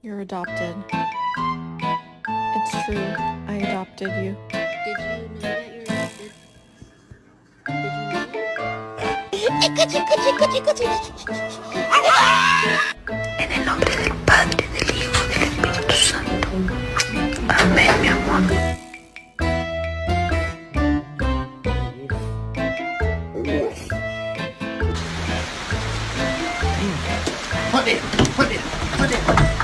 You're adopted. It's true. I adopted you. Did you know that you're adopted? Did you En el nombre del Padre, del Hijo, del Espíritu Santo. Amén, mi amor. Put it.